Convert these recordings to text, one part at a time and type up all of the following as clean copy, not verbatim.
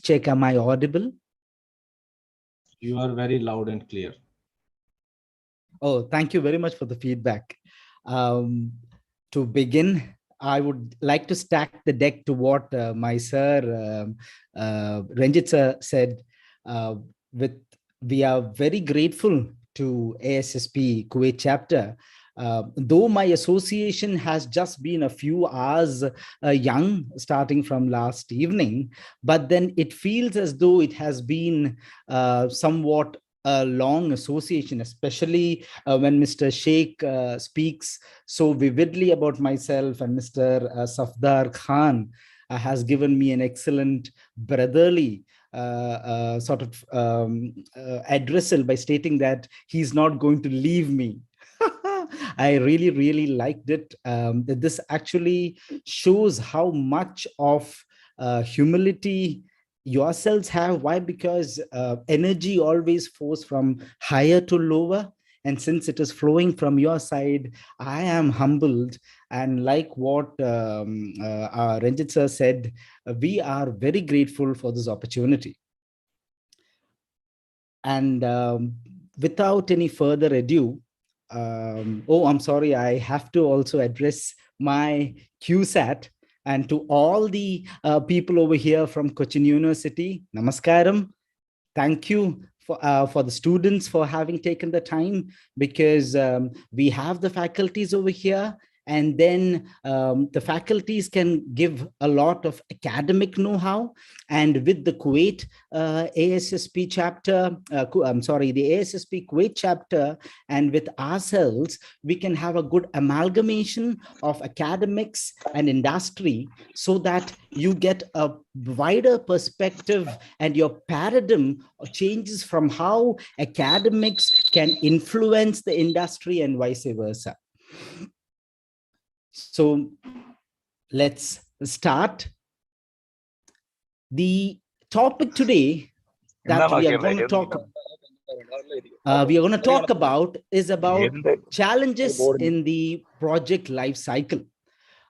check, am I audible? You are very loud and clear. Oh, thank you very much for the feedback. To begin, I would like to stack the deck to what my sir, Ranjit sir said. With We are very grateful to ASSP Kuwait chapter. Though my association has just been a few hours young, starting from last evening, but then it feels as though it has been somewhat a long association, especially when Mr. Sheikh speaks so vividly about myself, and Mr. Safdar Khan has given me an excellent brotherly sort of addressal by stating that he's not going to leave me. I really, really liked it. That this actually shows how much of humility yourselves have. Why? Because energy always flows from higher to lower. And since it is flowing from your side, I am humbled. And like what Ranjit sir said, we are very grateful for this opportunity. And without any further ado, oh, I'm sorry, I have to also address my QSAT. And to all the people over here from Cochin University, namaskaram. Thank you for the students for having taken the time, because we have the faculties over here, and then the faculties can give a lot of academic know-how. And with the Kuwait ASSP chapter, the ASSP Kuwait chapter, and with ourselves, we can have a good amalgamation of academics and industry, so that you get a wider perspective and your paradigm changes from how academics can influence the industry and vice versa. So let's start. The topic today that we are going to talk about is about challenges in the project life cycle.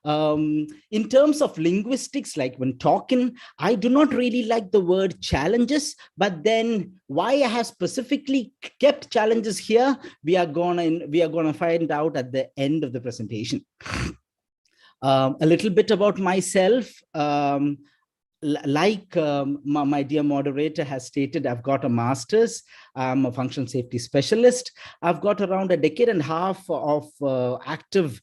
In terms of linguistics, like when talking, I do not really like the word challenges, but then why I have specifically kept challenges here, we are gonna find out at the end of the presentation. A little bit about myself. Like my dear moderator has stated, I've got a master's. I'm a functional safety specialist. I've got around a decade and a half of active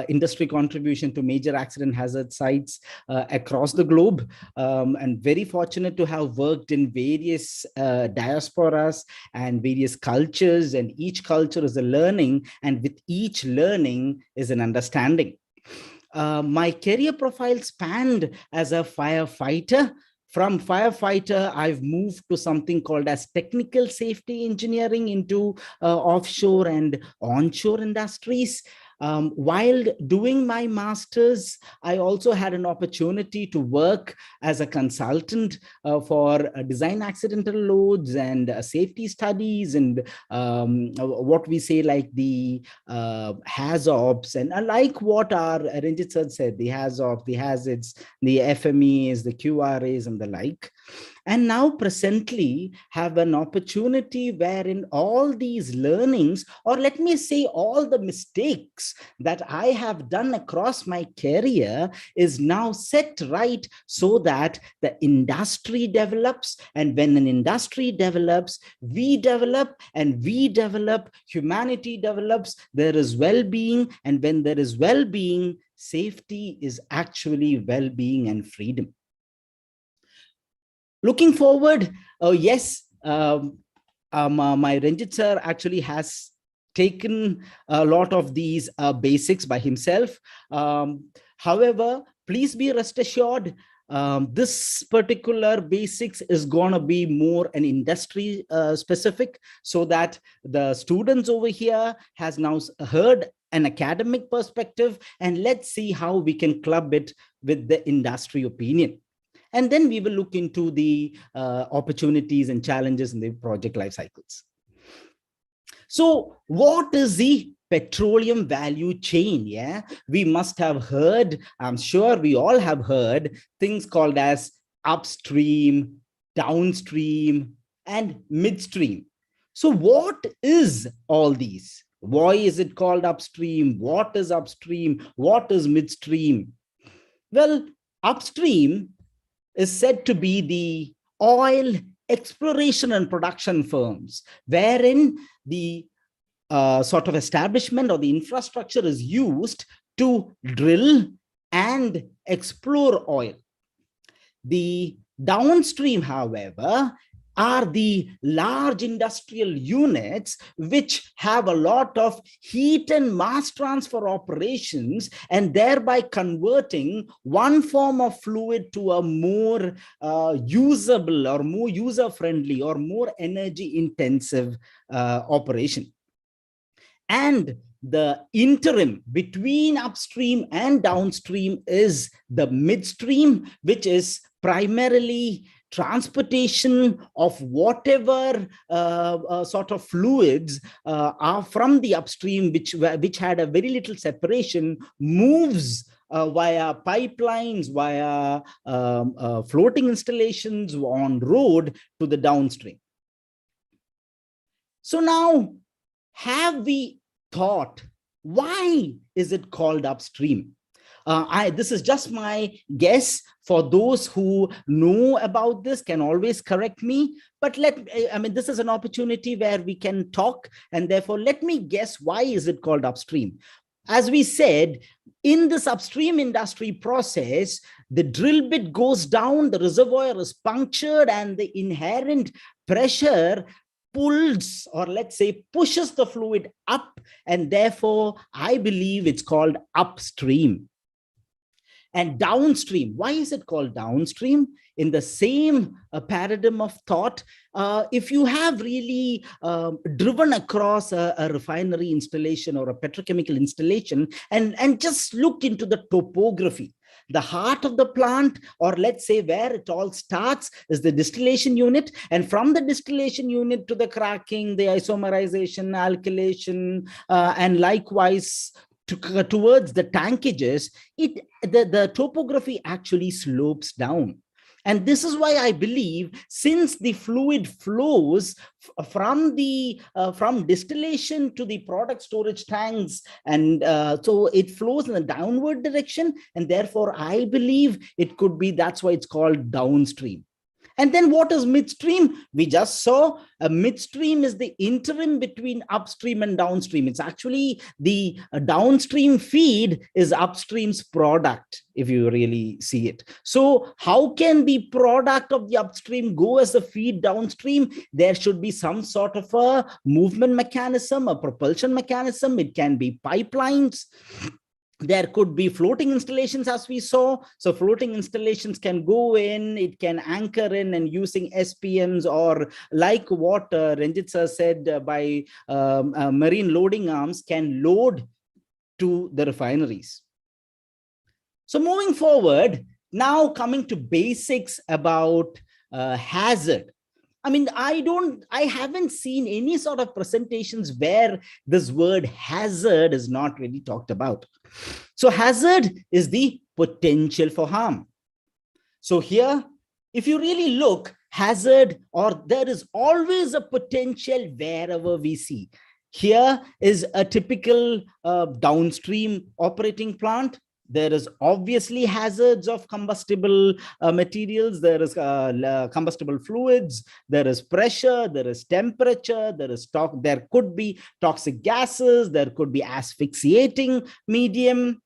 industry contribution to major accident hazard sites across the globe, and very fortunate to have worked in various diasporas and various cultures, and each culture is a learning, and with each learning is an understanding. My career profile spanned as a firefighter. From firefighter, I've moved to something called as technical safety engineering into offshore and onshore industries. While doing my master's, I also had an opportunity to work as a consultant for design accidental loads and safety studies, and what we say like the HAZOPs, and like what our Ranjit sir said, the HAZOPs, the hazards, the FMEs, the QRAs, and the like. And now presently have an opportunity wherein all these learnings, or let me say all the mistakes that I have done across my career, is now set right, so that the industry develops. And when an industry develops, we develop, and we develop, humanity develops, there is well-being. And when there is well-being, safety is actually well-being and freedom. Looking forward, yes, my Ranjit sir actually has taken a lot of these basics by himself. However, please be rest assured, this particular basics is going to be more an industry specific, so that the students over here has now heard an academic perspective, and let's see how we can club it with the industry opinion. And then we will look into the opportunities and challenges in the project life cycles. So what is the petroleum value chain? Yeah, we must have heard, I'm sure we all have heard, things called as upstream, downstream, and midstream. So what is all these? Why is it called upstream? What is upstream? What is midstream? Well, upstream is said to be the oil exploration and production firms, wherein the sort of establishment or the infrastructure is used to drill and explore oil. The downstream, however, are the large industrial units which have a lot of heat and mass transfer operations, and thereby converting one form of fluid to a more usable or more user-friendly or more energy-intensive operation. And the interim between upstream and downstream is the midstream, which is primarily transportation of whatever sort of fluids are from the upstream, which had a very little separation, moves via pipelines, via floating installations on road to the downstream. So now, have we thought, why is it called upstream? This is just my guess. For those who know about this can always correct me, but this is an opportunity where we can talk, and therefore let me guess, why is it called upstream? As we said, in this upstream industry process, the drill bit goes down, the reservoir is punctured, and the inherent pressure pulls, or let's say pushes, the fluid up, and therefore I believe it's called upstream. And downstream, why is it called downstream? In the same paradigm of thought, if you have really driven across a refinery installation or a petrochemical installation and just look into the topography, the heart of the plant, or let's say where it all starts, is the distillation unit. And from the distillation unit to the cracking, the isomerization, alkylation, and likewise towards the tankages, the topography actually slopes down. And this is why I believe, since the fluid flows from distillation to the product storage tanks, and so it flows in a downward direction, and therefore I believe it could be, that's why it's called downstream. And then what is midstream? We just saw a midstream is the interim between upstream and downstream. It's actually the downstream feed is upstream's product, if you really see it. So how can the product of the upstream go as a feed downstream? There should be some sort of a movement mechanism, a propulsion mechanism. It can be pipelines. There could be floating installations, as we saw. So floating installations can go in, it can anchor in, and using SPMs, or like what Ranjit sir said, by marine loading arms, can load to the refineries. So moving forward, now coming to basics about hazard. I haven't seen any sort of presentations where this word hazard is not really talked about. So hazard is the potential for harm. So here, if you really look, hazard, or there is always a potential wherever we see. Here is a typical downstream operating plant. There is obviously hazards of combustible materials. There is combustible fluids. There is pressure. There is temperature. There could be toxic gases. There could be asphyxiating medium.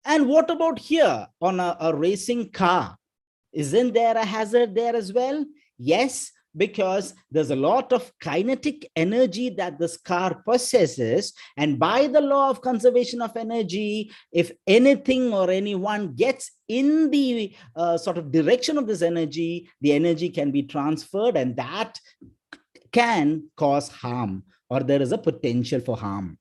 And what about here on a racing car? Isn't there a hazard there as well? Yes, because there's a lot of kinetic energy that this car possesses. And by the law of conservation of energy, if anything or anyone gets in the sort of direction of this energy, the energy can be transferred, and that can cause harm, or there is a potential for harm.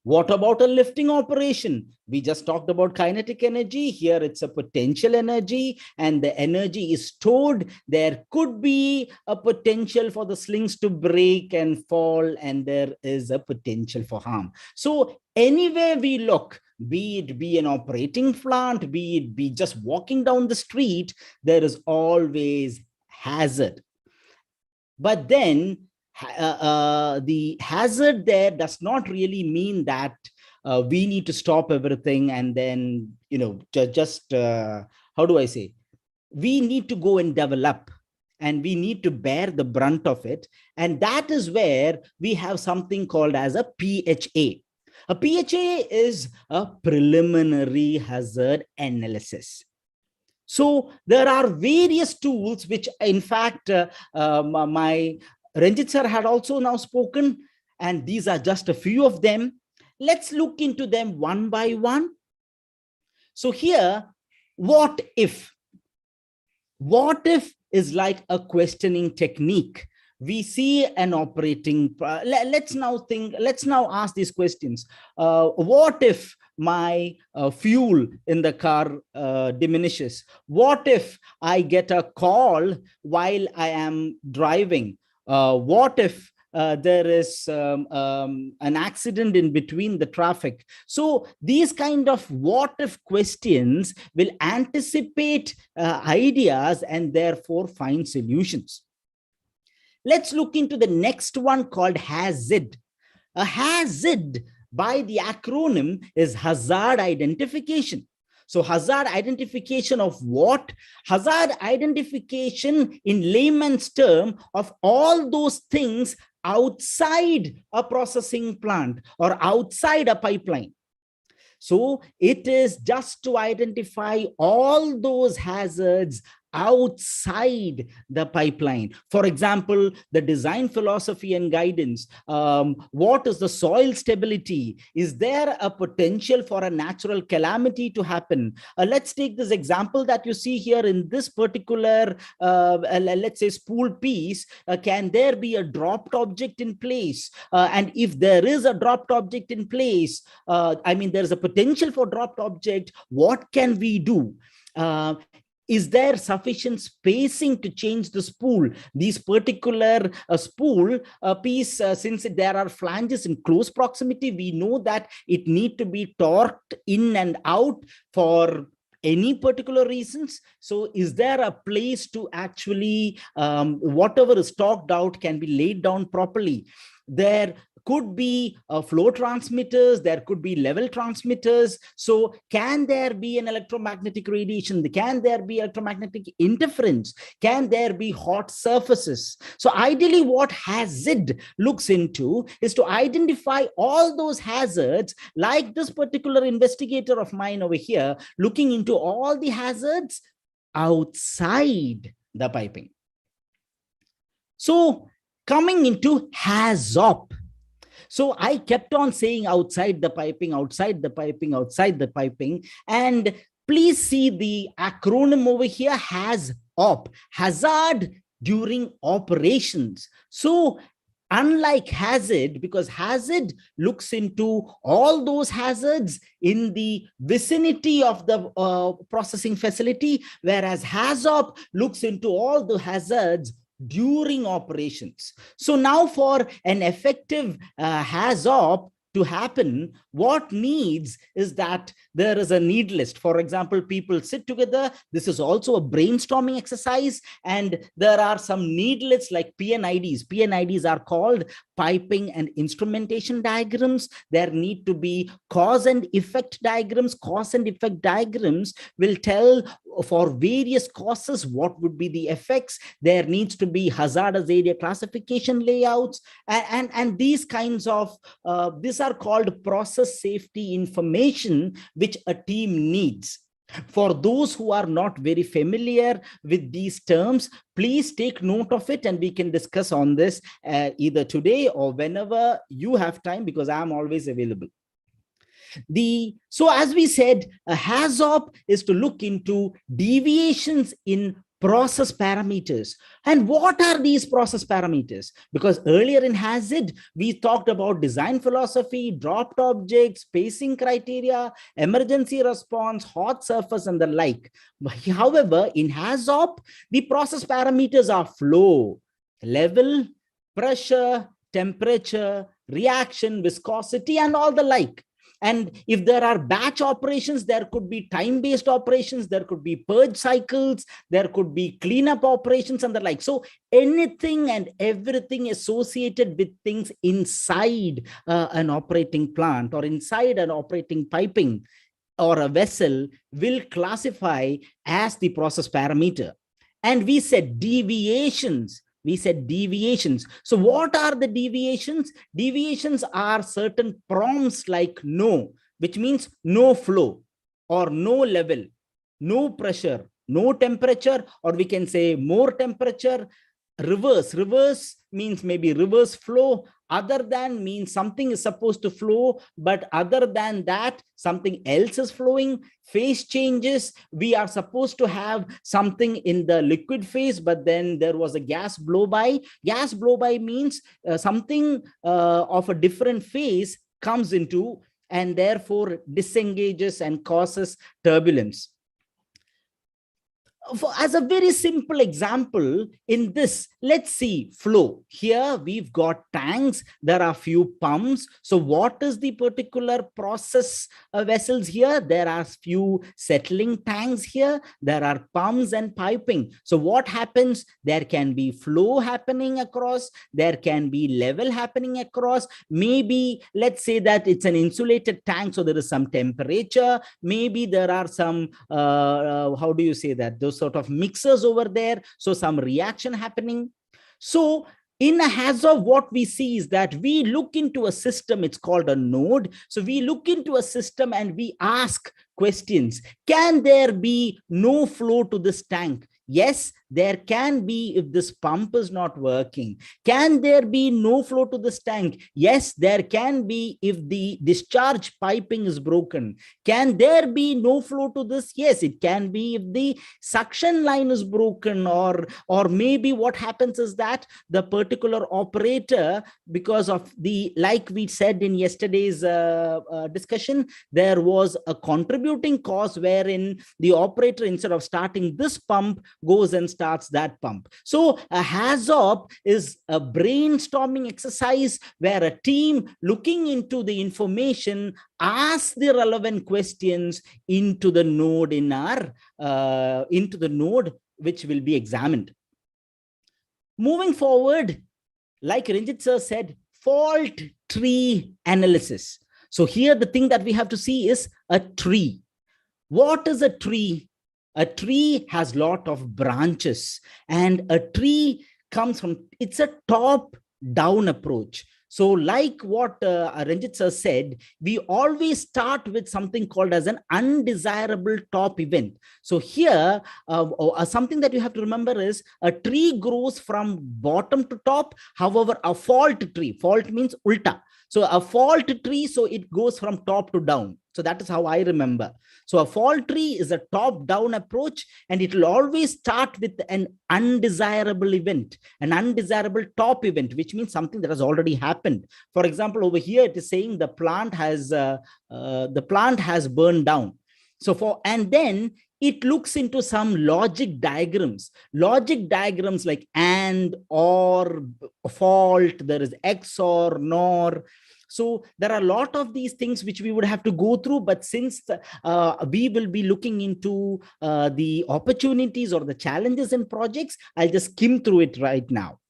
What about a lifting operation? We just talked about kinetic energy. Here it's a potential energy, and the energy is stored. There could be a potential for the slings to break and fall, and there is a potential for harm. So Anywhere we look, be it be an operating plant, be it be just walking down the street, there is always hazard. But then the hazard there does not really mean that we need to stop everything and then, just how do I say? We need to go and develop, and we need to bear the brunt of it. And that is where we have something called as a PHA. A PHA is a preliminary hazard analysis. So there are various tools, which in fact, my Ranjit sir had also now spoken, and these are just a few of them. Let's look into them one by one. So here, what if? What if is like a questioning technique. We see an operating, let's now ask these questions. What if my fuel in the car diminishes? What if I get a call while I am driving? What if there is an accident in between the traffic? So these kind of what if questions will anticipate ideas and therefore find solutions. Let's look into the next one called hazard. A hazard, by the acronym, is hazard identification. So hazard identification of what? Hazard identification in layman's term of all those things outside a processing plant or outside a pipeline. So it is just to identify all those hazards outside the pipeline. For example, the design philosophy and guidance. What is the soil stability? Is there a potential for a natural calamity to happen? Let's take this example that you see here in this particular, let's say, spool piece. Can there be a dropped object in place? And if there is a dropped object in place, there is a potential for dropped object, what can we do? Is there sufficient spacing to change the spool? These particular spool piece, since there are flanges in close proximity, we know that it need to be torqued in and out for any particular reasons. So is there a place to actually, whatever is torqued out can be laid down properly? There could be flow transmitters, there could be level transmitters. So can there be an electromagnetic radiation? Can there be electromagnetic interference? Can there be hot surfaces? So ideally what hazard looks into is to identify all those hazards, like this particular investigator of mine over here, looking into all the hazards outside the piping. So coming into HAZOP. So I kept on saying outside the piping, outside the piping, outside the piping. And please see the acronym over here, HAZOP, hazard during operations. So unlike hazard, because hazard looks into all those hazards in the vicinity of the processing facility, whereas HAZOP looks into all the hazards during operations. So now for an effective HAZOP to happen, what needs is that there is a need list. For example, people sit together. This is also a brainstorming exercise, and there are some need lists like PNIDs. PNIDs are called piping and instrumentation diagrams. There need to be cause and effect diagrams. Cause and effect diagrams will tell for various causes what would be the effects. There needs to be hazardous area classification layouts, and these kinds of these are called process safety information which a team needs. For those who are not very familiar with these terms, please take note of it, and we can discuss on this either today or whenever you have time, because I'm always available. So as we said, a HAZOP is to look into deviations in process parameters. And what are these process parameters? Because earlier in hazard, we talked about design philosophy, dropped objects, spacing criteria, emergency response, hot surface, and the like. However, in HAZOP, the process parameters are flow, level, pressure, temperature, reaction, viscosity, and all the like. And if there are batch operations, there could be time-based operations, there could be purge cycles, there could be cleanup operations and the like. So anything and everything associated with things inside an operating plant or inside an operating piping or a vessel will classify as the process parameter. And we said deviations. So what are the deviations? Deviations are certain prompts like no, which means no flow or no level, no pressure, no temperature, or we can say more temperature. Reverse means maybe reverse flow. Other than means something is supposed to flow, but other than that, something else is flowing. Phase changes, we are supposed to have something in the liquid phase, but then there was a gas blow by. Gas blow by means something of a different phase comes into and therefore disengages and causes turbulence. As a very simple example in this, let's see flow. Here we've got tanks, there are few pumps. So what is the particular process vessels here? There are few settling tanks here, there are pumps and piping. So what happens? There can be flow happening across, there can be level happening across. Maybe let's say that it's an insulated tank, so there is some temperature. Maybe there are some, how do you say that? Those sort of mixers over there, so some reaction happening. So in a HAZOP, what we see is that we look into a system, it's called a node. So we look into a system and we ask questions. Can there be no flow to this tank? Yes, there can be if this pump is not working. Can there be no flow to this tank? Yes, there can be if the discharge piping is broken. Can there be no flow to this? Yes, it can be if the suction line is broken, or maybe what happens is that the particular operator, because of the, like we said in yesterday's discussion, there was a contributing cause wherein the operator, instead of starting this pump, goes and starts that pump. So a HAZOP is a brainstorming exercise where a team looking into the information asks the relevant questions into the node in our into the node which will be examined. Moving forward, like Ranjit sir said, fault tree analysis. So here the thing that we have to see is a tree. What is a tree? A tree has a lot of branches, and a tree comes from, it's a top-down approach. So like what Ranjit sir said, we always start with something called as an undesirable top event. So here, something that you have to remember is a tree grows from bottom to top. However, a fault means ulta. So a fault tree, so it goes from top to down. So that is how I remember. So a fault tree is a top-down approach, and it will always start with an undesirable event, an undesirable top event, which means something that has already happened. For example, over here it is saying the plant has burned down. So and then it looks into some logic diagrams like and, or, fault, there is XOR, NOR. So there are a lot of these things which we would have to go through, but since we will be looking into the opportunities or the challenges in projects, I'll just skim through it right now.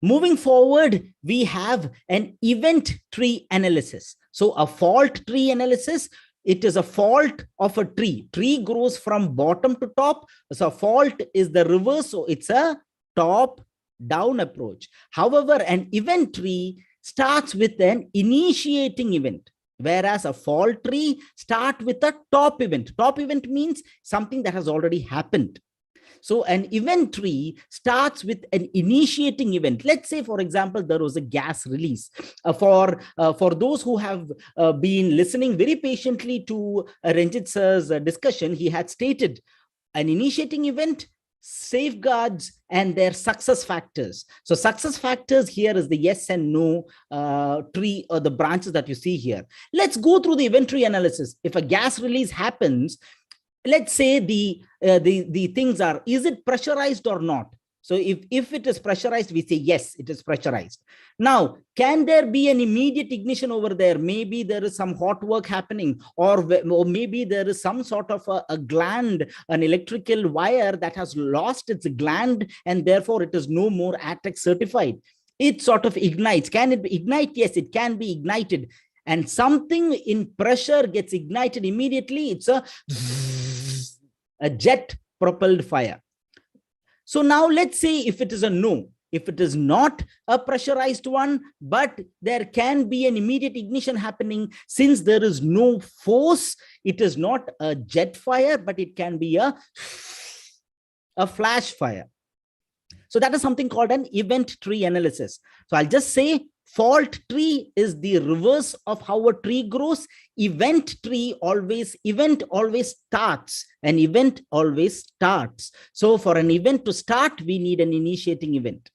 Moving forward, we have an event tree analysis. So a fault tree analysis, it is a fault of a tree. Tree grows from bottom to top. So fault is the reverse. So it's a top-down approach. However, an event tree starts with an initiating event, whereas a fault tree starts with a top event. Top event means something that has already happened. So an event tree starts with an initiating event. Let's say, for example, there was a gas release. For those who have been listening very patiently to Ranjit sir's discussion, he had stated an initiating event, safeguards, and their success factors. So success factors here is the yes and no tree, or the branches that you see here. Let's go through the event tree analysis. If a gas release happens, let's say the things are, is it pressurized or not? So if it is pressurized, we say, yes, it is pressurized. Now, can there be an immediate ignition over there? Maybe there is some hot work happening, or maybe there is some sort of a gland, an electrical wire that has lost its gland, and therefore it is no more ATEX certified. It sort of ignites. Can it ignite? Yes, it can be ignited. And something in pressure gets ignited immediately. It's a jet propelled fire. So now let's say if it is a no, if it is not a pressurized one, but there can be an immediate ignition happening, since there is no force, it is not a jet fire, but it can be a flash fire. So that is something called an event tree analysis. So I'll just say fault tree is the reverse of how a tree grows. Event always starts. An event always starts. So for an event to start, we need an initiating event.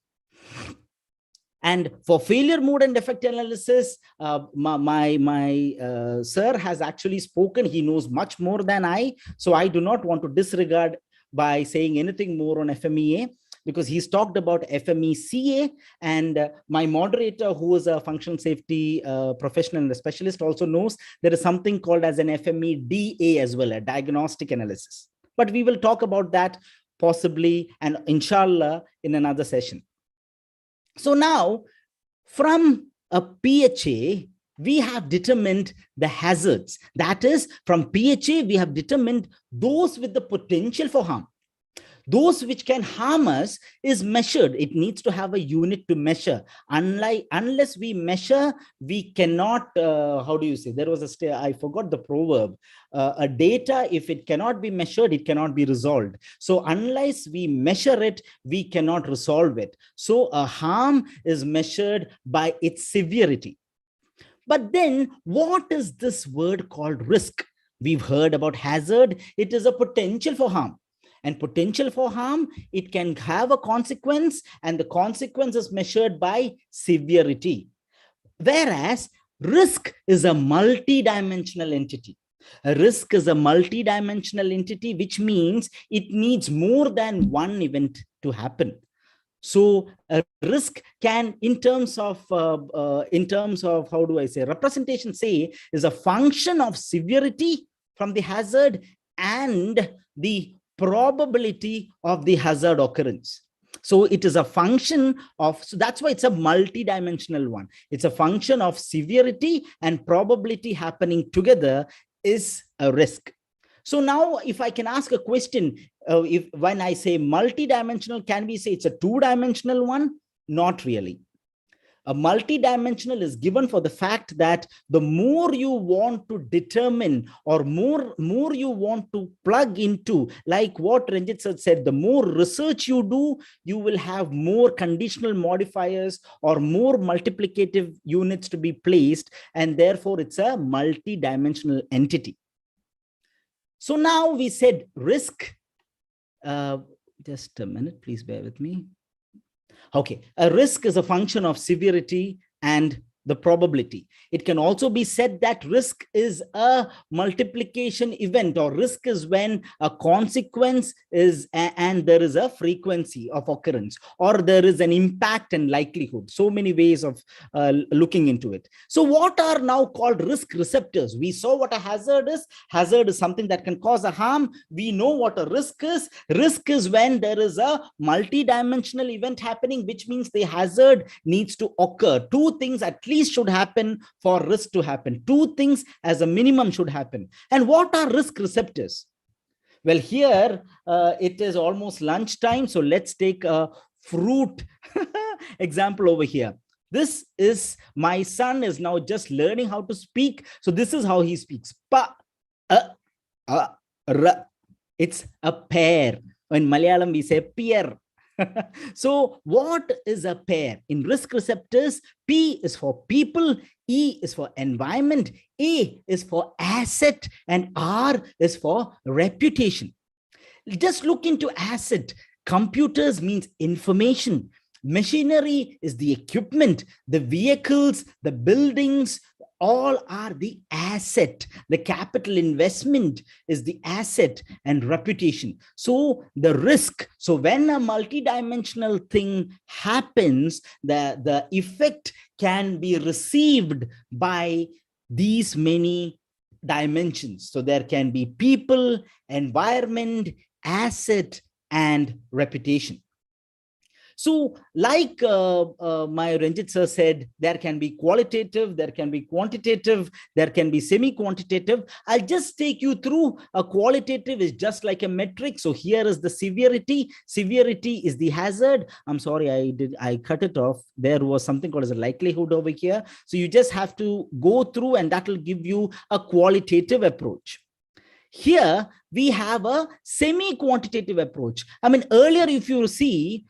And for failure mode and defect analysis, my sir has actually spoken. He knows much more than I. So I do not want to disregard by saying anything more on FMEA, because he's talked about FMECA, and my moderator, who is a functional safety professional and a specialist, also knows there is something called as an FMEDA as well, a diagnostic analysis. But we will talk about that possibly and inshallah in another session. So now from a PHA, we have determined the hazards. That is, from PHA, we have determined those with the potential for harm. Those which can harm us is measured. It needs to have a unit to measure. Unless we measure, we cannot, how do you say? There was I forgot the proverb. A data, if it cannot be measured, it cannot be resolved. So unless we measure it, we cannot resolve it. So a harm is measured by its severity. But then what is this word called risk? We've heard about hazard. It is a potential for harm. And potential for harm, it can have a consequence, and the consequence is measured by severity. Whereas risk is a multi-dimensional entity. A risk is a multi-dimensional entity, which means it needs more than one event to happen. So a risk can, in terms of how do I say, representation, say, is a function of severity from the hazard and the probability of the hazard occurrence. So it is a function of, so that's why it's a multi-dimensional one. It's a function of severity and probability happening together is a risk. So now if I can ask a question, when I say multi-dimensional, can we say it's a two-dimensional one? Not really. A multi-dimensional is given for the fact that the more you want to determine, or more you want to plug into, like what Ranjit sir said, the more research you do, you will have more conditional modifiers or more multiplicative units to be placed, and therefore it's a multi-dimensional entity. So now we said risk. Just a minute, please bear with me. Okay, a risk is a function of severity and the probability. It can also be said that risk is a multiplication event, or risk is when a consequence is and there is a frequency of occurrence, or there is an impact and likelihood. So many ways of looking into it. So what are now called risk receptors? We saw what a hazard is. Hazard is something that can cause a harm. We know what a risk is. Risk is when there is a multi-dimensional event happening, which means the hazard needs to occur. Two things at least should happen for risk to happen. Two things as a minimum should happen. And what are risk receptors? Well, here it is almost lunchtime, so let's take a fruit example over here. This is, my son is now just learning how to speak. So this is how he speaks. Pa, ra. It's a pear. In Malayalam, we say pear. So what is a pair? In risk receptors, P is for people, E is for environment, A is for asset, and R is for reputation. Just look into asset. Computers means information. Machinery is the equipment, the vehicles, the buildings, all are the asset. The capital investment is the asset and reputation. So the risk, so when a multidimensional thing happens, the effect can be received by these many dimensions. So there can be people, environment, asset, and reputation. So like my Ranjit sir said, there can be qualitative, there can be quantitative, there can be semi-quantitative. I'll just take you through. A qualitative is just like a metric. So here is the severity. Severity is the hazard. I'm sorry, I cut it off. There was something called as a likelihood over here. So you just have to go through, and that will give you a qualitative approach. Here we have a semi-quantitative approach. I mean, earlier, if you see,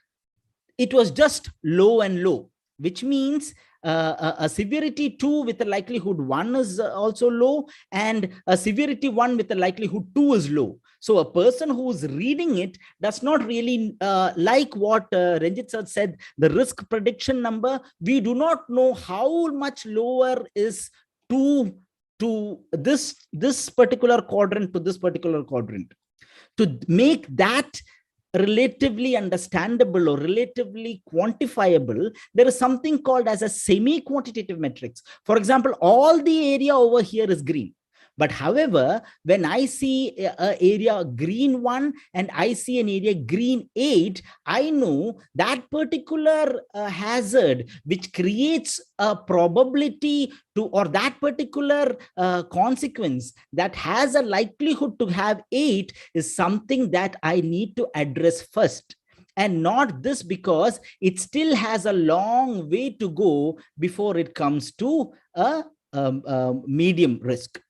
it was just low and low, which means a severity 2 with a likelihood 1 is also low, and a severity 1 with a likelihood 2 is low. So a person who is reading it does not really like what Ranjit sir said, the risk prediction number. We do not know how much lower is to this particular quadrant to this particular quadrant. To make that relatively understandable or relatively quantifiable, there is something called as a semi-quantitative metrics. For example, all the area over here is green. But however, when I see an area green 1 and I see an area green 8, I know that particular hazard which creates a probability to, or that particular consequence that has a likelihood to have 8 is something that I need to address first. And not this, because it still has a long way to go before it comes to a medium risk.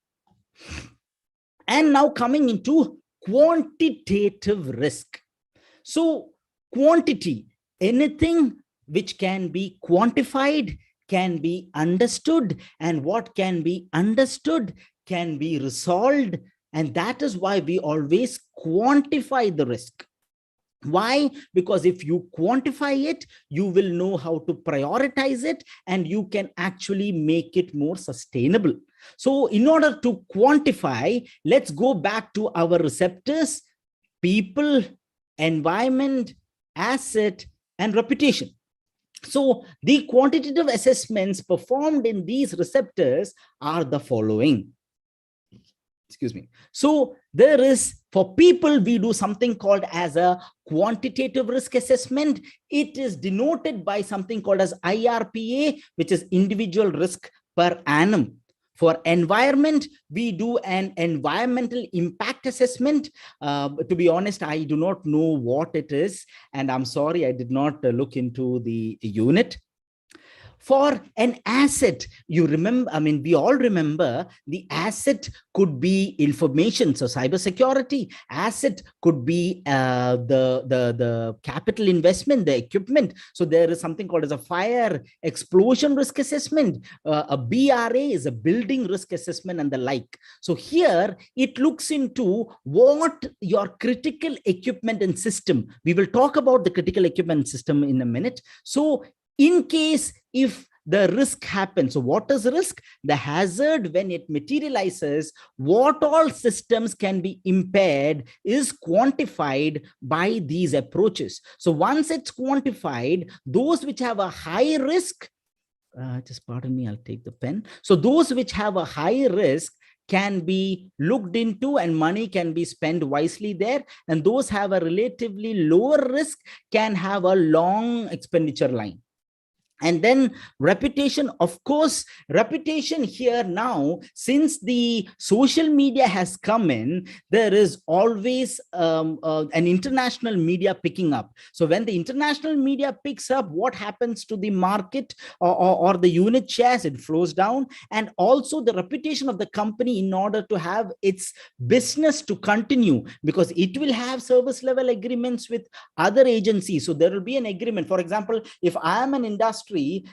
And now coming into quantitative risk. So quantity, anything which can be quantified, can be understood, and what can be understood can be resolved. And that is why we always quantify the risk. Why? Because if you quantify it, you will know how to prioritize it, and you can actually make it more sustainable. So in order to quantify, let's go back to our receptors: people, environment, asset, and reputation. So the quantitative assessments performed in these receptors are the following. Excuse me. So there is, for people, we do something called as a quantitative risk assessment. It is denoted by something called as IRPA, which is individual risk per annum. For environment, we do an environmental impact assessment. To be honest, I do not know what it is, and I'm sorry, I did not look into the unit. For an asset, you remember, I mean, we all remember the asset could be information. So cybersecurity asset could be the capital investment, the equipment. So there is something called as a fire explosion risk assessment. A BRA is a building risk assessment and the like. So here it looks into what your critical equipment and system. We will talk about the critical equipment system in a minute. So in case if the risk happens, so what is risk? The hazard when it materializes, what all systems can be impaired is quantified by these approaches. So once it's quantified, those which have a high risk, just pardon me, I'll take the pen. So those which have a high risk can be looked into and money can be spent wisely there. And those have a relatively lower risk can have a long expenditure line. And then reputation, of course, reputation here now, since the social media has come in, there is always an international media picking up. So when the international media picks up, what happens to the market or the unit shares? It flows down. And also the reputation of the company in order to have its business to continue, because it will have service level agreements with other agencies. So there will be an agreement. For example, if I am an industry,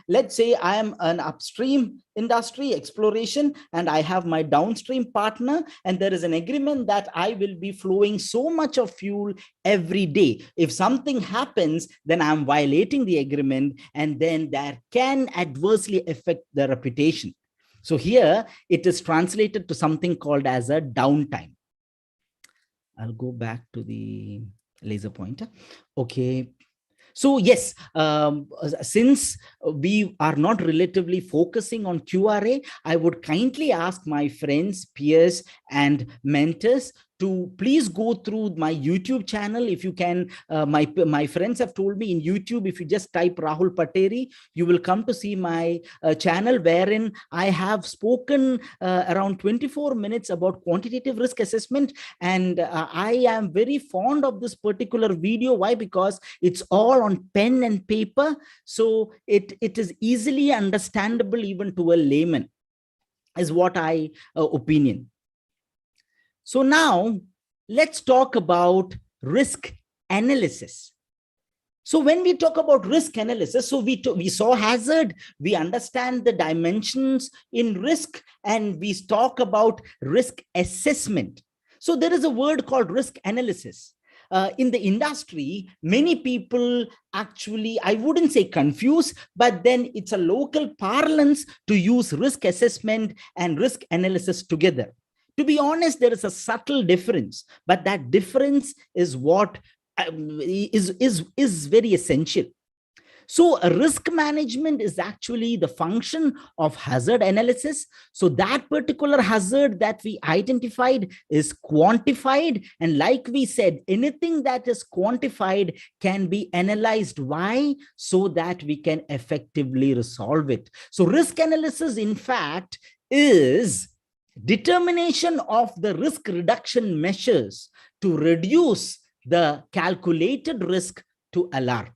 let's say I am an upstream industry exploration and I have my downstream partner, and there is an agreement that I will be flowing so much of fuel every day. If something happens, then I'm violating the agreement, and then that can adversely affect the reputation. So here it is translated to something called as a downtime. I'll go back to the laser pointer. Okay. So yes, since we are not relatively focusing on QRA, I would kindly ask my friends, peers, and mentors to please go through my YouTube channel. If you can, my friends have told me in YouTube, if you just type Rahul Pateri, you will come to see my channel wherein I have spoken around 24 minutes about quantitative risk assessment. And I am very fond of this particular video. Why? Because it's all on pen and paper. So it is easily understandable even to a layman, is what I opinion. So now let's talk about risk analysis. So when we talk about risk analysis, so we saw hazard, we understand the dimensions in risk, and we talk about risk assessment. So there is a word called risk analysis. In the industry, many people actually, I wouldn't say confuse, but then it's a local parlance to use risk assessment and risk analysis together. To be honest, there is a subtle difference, but that difference is what is very essential. So risk management is actually the function of hazard analysis. So that particular hazard that we identified is quantified. And like we said, anything that is quantified can be analyzed. Why? So that we can effectively resolve it. So risk analysis, in fact, is determination of the risk reduction measures to reduce the calculated risk to ALARP.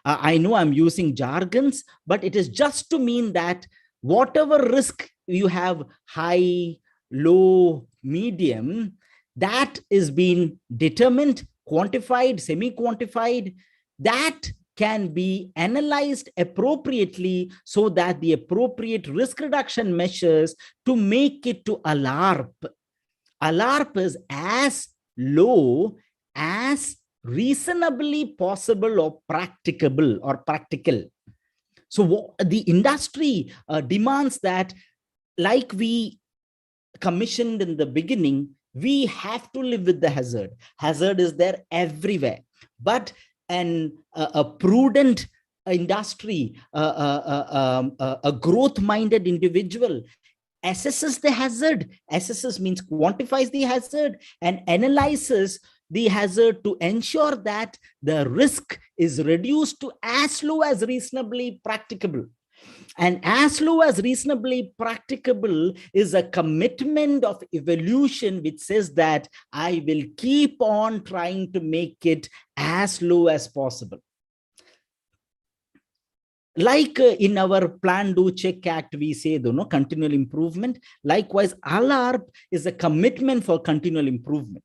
I know I'm using jargons, but it is just to mean that whatever risk you have, high, low, medium, that is being determined, quantified, semi-quantified, that can be analyzed appropriately so that the appropriate risk reduction measures to make it to ALARP. ALARP is as low as reasonably possible or practicable or practical. So the industry demands that, like we commissioned in the beginning, we have to live with the hazard. Hazard is there everywhere, but a prudent industry, a growth-minded individual assesses the hazard. Assesses means quantifies the hazard and analyzes the hazard to ensure that the risk is reduced to as low as reasonably practicable. And as low as reasonably practicable is a commitment of evolution which says that I will keep on trying to make it as low as possible. Like in our plan, do, check, act, we say, continual improvement. Likewise, ALARP is a commitment for continual improvement.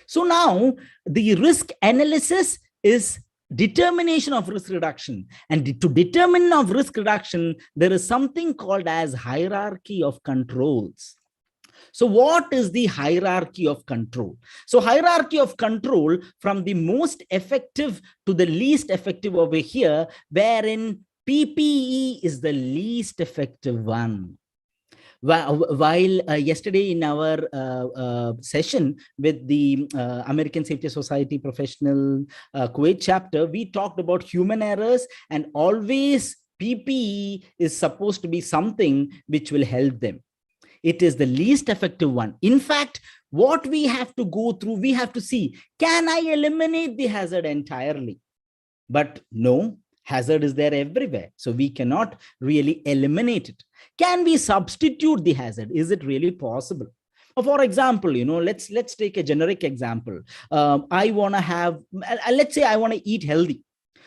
So now the risk analysis is determination of risk reduction. And to determine of risk reduction, there is something called as hierarchy of controls. So what is the hierarchy of control? So hierarchy of control from the most effective to the least effective over here, wherein PPE is the least effective one. While yesterday in our session with the American Safety Society Professional Kuwait chapter, we talked about human errors, and always PPE is supposed to be something which will help them. It is the least effective one. In fact, what we have to go through, we have to see, can I eliminate the hazard entirely? But no, hazard is there everywhere. So we cannot really eliminate it. Can we substitute the hazard? Is it really possible? For example, let's take a generic example. I want to have, let's say I want to eat healthy.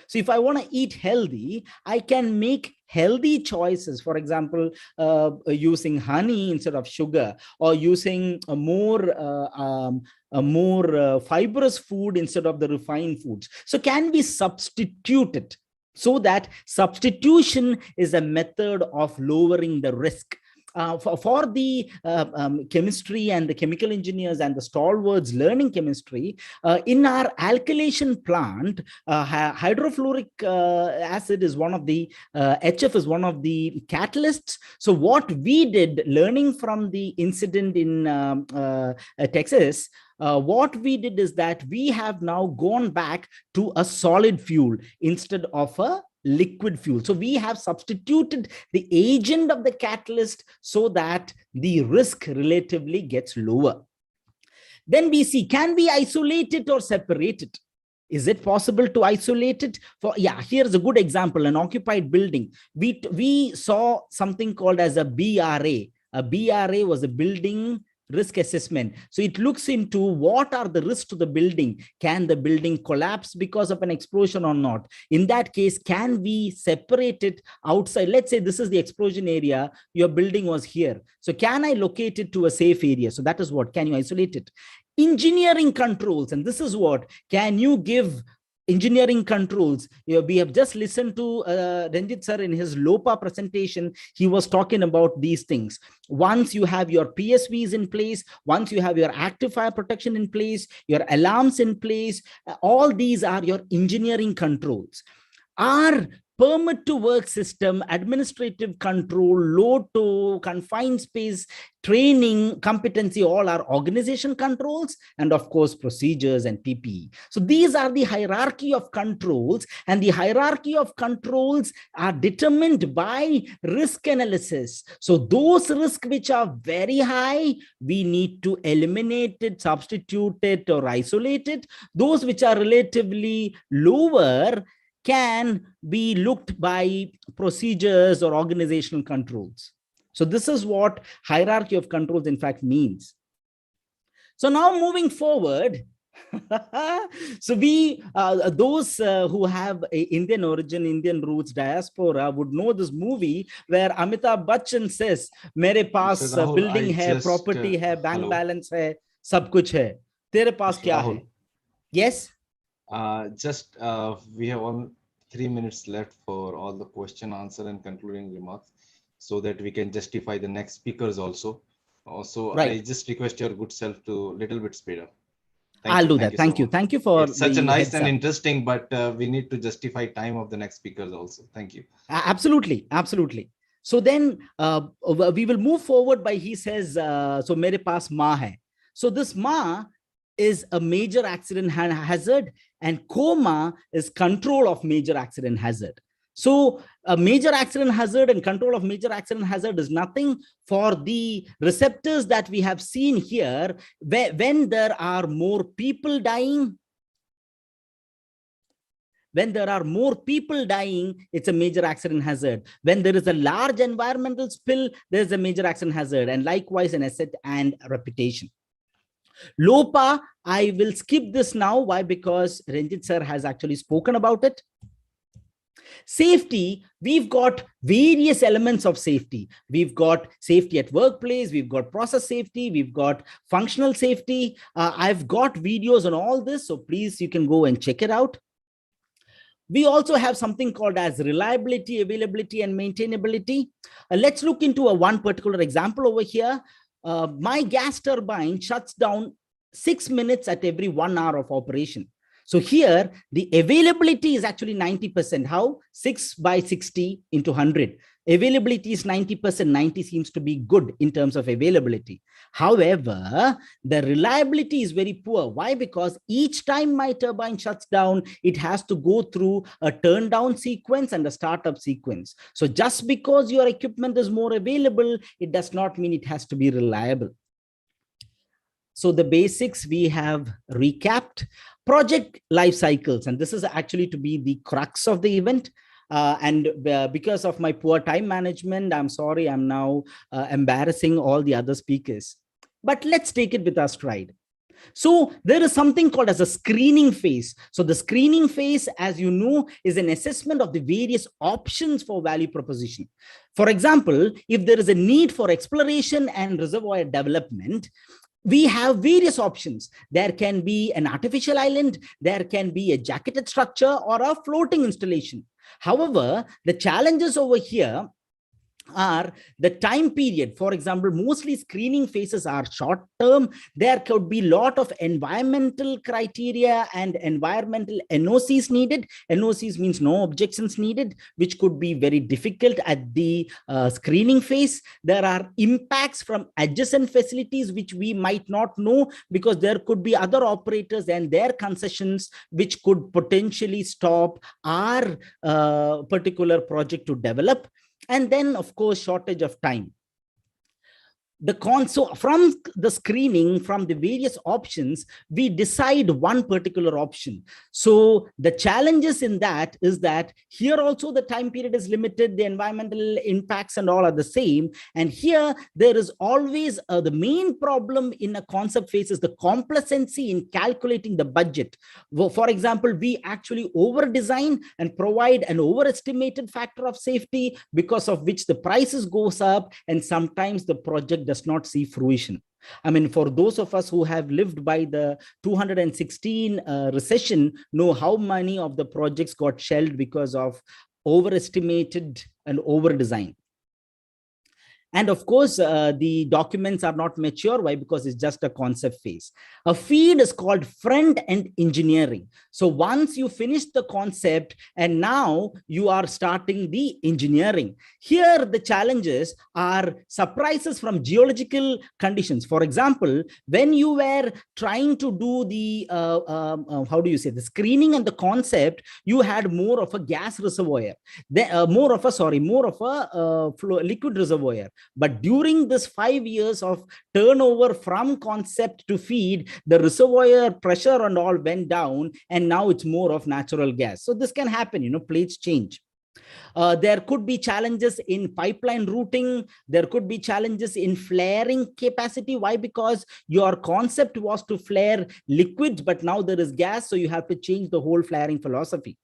So if I want to eat healthy, I can make healthy choices. For example, using honey instead of sugar, or using a more fibrous food instead of the refined foods. So can we substitute it? So that substitution is a method of lowering the risk. for the chemistry and the chemical engineers and the stalwarts learning chemistry, in our alkylation plant, hydrofluoric acid is one of the, HF is one of the catalysts. So what we did, learning from the incident in Texas, what we did is that we have now gone back to a solid fuel instead of a liquid fuel. So we have substituted the agent of the catalyst so that the risk relatively gets lower. Then we see, can we isolate it or separate it? Is it possible to isolate it? Yeah, here's a good example, an occupied building. We saw something called as a BRA. A BRA was a building risk assessment. So it looks into what are the risks to the building. Can the building collapse because of an explosion or not? In that case, can we separate it outside? Let's say this is the explosion area. Your building was here. So can I locate it to a safe area? So that is what, can you isolate it? Engineering controls, and this is what, can you give engineering controls? We have just listened to Ranjit sir in his LOPA presentation. He was talking about these things. Once you have your PSVs in place, once you have your active fire protection in place, your alarms in place, all these are your engineering controls. Our permit to work system, administrative control, load to confined space, training, competency, all are organization controls, and of course, procedures and PPE. So these are the hierarchy of controls, and the hierarchy of controls are determined by risk analysis. So those risks which are very high, we need to eliminate it, substitute it, or isolate it. Those which are relatively lower can be looked by procedures or organizational controls. So this is what hierarchy of controls in fact means. So now moving forward, so we, those who have a Indian origin, Indian roots, diaspora would know this movie where Amitabh Bachchan says, "Mere paas building hai, property hai, bank balance hai, sab kuch hai. Tere paas kya hai?" Yes. We have 3 minutes left for all the question, answer, and concluding remarks, so that we can justify the next speakers also. Right. I just request your good self to little bit speed up. I'll do that. Thank you. Thank you for it's such a nice and interesting, but we need to justify time of the next speakers also. Thank you. Absolutely. Absolutely. So then we will move forward by, he says, so mere paas maa hai. So this maa is a major accident hazard, and coma is control of major accident hazard. So a major accident hazard and control of major accident hazard is nothing for the receptors that we have seen here. When there are more people dying, it's a major accident hazard. When there is a large environmental spill, there's a major accident hazard, and likewise an asset and reputation. LOPA, I will skip this now. Why? Because Ranjit sir has actually spoken about it. Safety, we've got various elements of safety. We've got safety at workplace, we've got process safety, we've got functional safety. I've got videos on all this, so please, you can go and check it out. We also have something called as reliability, availability, and maintainability. Let's look into one particular example over here. My gas turbine shuts down 6 minutes at every 1 hour of operation. So here, the availability is actually 90%. How? 6 by 60 into 100. Availability is 90%. 90 seems to be good in terms of availability. However, the reliability is very poor. Why? Because each time my turbine shuts down, it has to go through a turn down sequence and a startup sequence. So just because your equipment is more available, it does not mean it has to be reliable. So the basics we have recapped. Project life cycles, and this is actually to be the crux of the event. Because of my poor time management, I'm sorry, I'm now embarrassing all the other speakers. But let's take it with our stride. So there is something called as a screening phase. So the screening phase, as you know, is an assessment of the various options for value proposition. For example, if there is a need for exploration and reservoir development, we have various options. There can be an artificial island, there can be a jacketed structure or a floating installation. However, the challenges over here are the time period. For example, mostly screening phases are short term. There could be a lot of environmental criteria and environmental NOCs needed. NOCs means no objections needed, which could be very difficult at the screening phase. There are impacts from adjacent facilities, which we might not know, because there could be other operators and their concessions, which could potentially stop our particular project to develop. And then, of course, shortage of time. So from the screening, from the various options, we decide one particular option. So the challenges in that is that here also the time period is limited, the environmental impacts and all are the same. And here there is always the main problem in a concept phase is the complacency in calculating the budget. For example, we actually over design and provide an overestimated factor of safety, because of which the prices goes up, and sometimes the project does not see fruition. I mean, for those of us who have lived by the 2016 recession, know how many of the projects got shelved because of overestimated and over design. And of course, the documents are not mature. Why? Because it's just a concept phase. A feed is called front-end engineering. So once you finish the concept and now you are starting the engineering. Here, the challenges are surprises from geological conditions. For example, when you were trying to do the, how do you say, the screening and the concept, you had more of a gas reservoir, more of a liquid reservoir. But during this 5 years of turnover from concept to feed, the reservoir pressure and all went down, and now it's more of natural gas. So this can happen, plates change. There could be challenges in pipeline routing. There could be challenges in flaring capacity. Why? Because your concept was to flare liquids, but now there is gas, so you have to change the whole flaring philosophy.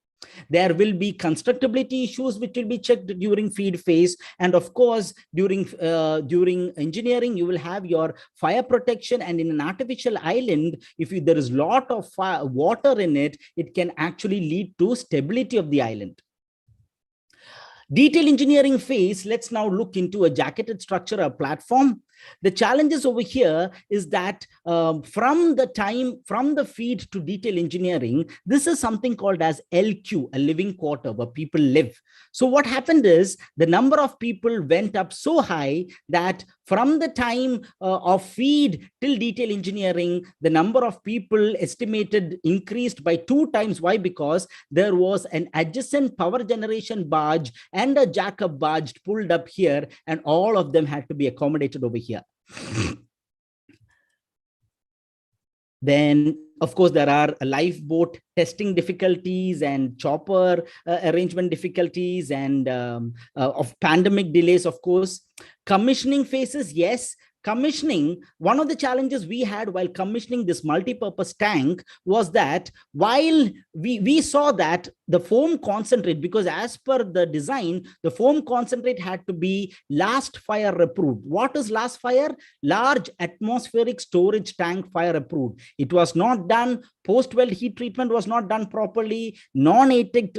There will be constructability issues which will be checked during feed phase. And of course, during engineering, you will have your fire protection. And in an artificial island, if there is a lot of water in it, it can actually lead to stability of the island. Detail engineering phase, let's now look into a jacketed structure, a platform. The challenges over here is that from the feed to detail engineering, this is something called as LQ, a living quarter where people live. So what happened is the number of people went up so high that from the time of feed till detail engineering, the number of people estimated increased by 2 times. Why? Because there was an adjacent power generation barge and a jackup barge pulled up here, and all of them had to be accommodated over here. Then, of course, there are lifeboat testing difficulties and chopper arrangement difficulties, and of pandemic delays, of course. Commissioning phases, yes. Commissioning, one of the challenges we had while commissioning this multi-purpose tank was that while we saw that the foam concentrate, because as per the design, the foam concentrate had to be last fire approved. What is last fire? Large atmospheric storage tank fire approved. It was not done. Post-well heat treatment was not done properly. Non-ATEX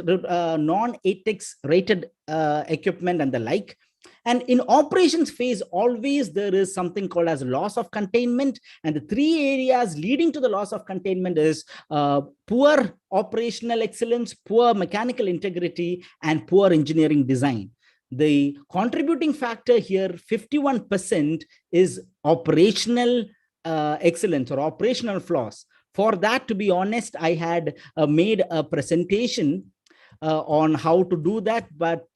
rated equipment and the like. And in operations phase, always there is something called as loss of containment. And the 3 areas leading to the loss of containment is poor operational excellence, poor mechanical integrity, and poor engineering design. The contributing factor here, 51%, is operational excellence or operational flaws. For that, to be honest, I had made a presentation on how to do that. But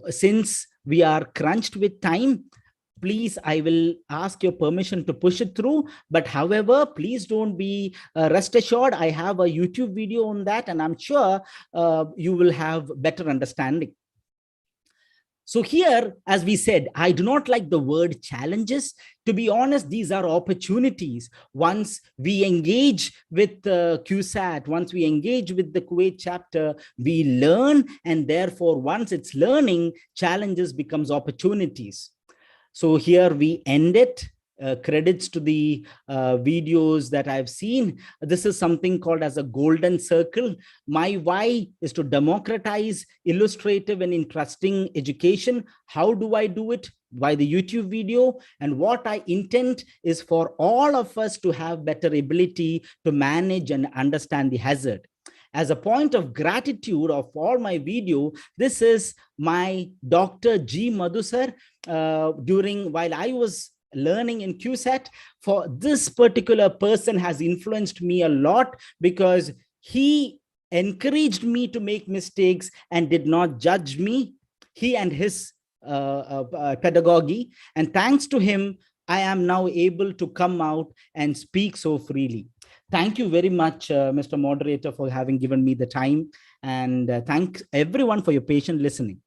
since we are crunched with time, please, I will ask your permission to push it through. But however, please don't be rest assured, I have a YouTube video on that, and I'm sure you will have better understanding. So here, as we said, I do not like the word challenges. To be honest, these are opportunities. Once we engage with QSAT, once we engage with the Kuwait chapter, we learn, and therefore, once it's learning, challenges becomes opportunities. So here we end it. credits to the videos that I've seen. This is something called as a golden circle. My why is to democratize illustrative and interesting education. How do I do it? By the YouTube video. And what I intend is for all of us to have better ability to manage and understand the hazard. As a point of gratitude of all my video, this is my Dr. G. Madhusar. While I was learning in QSAT, for this particular person has influenced me a lot, because he encouraged me to make mistakes and did not judge me. He and his pedagogy, and thanks to him, I am now able to come out and speak so freely. Thank you very much, Mr. Moderator, for having given me the time, and thanks everyone for your patient listening.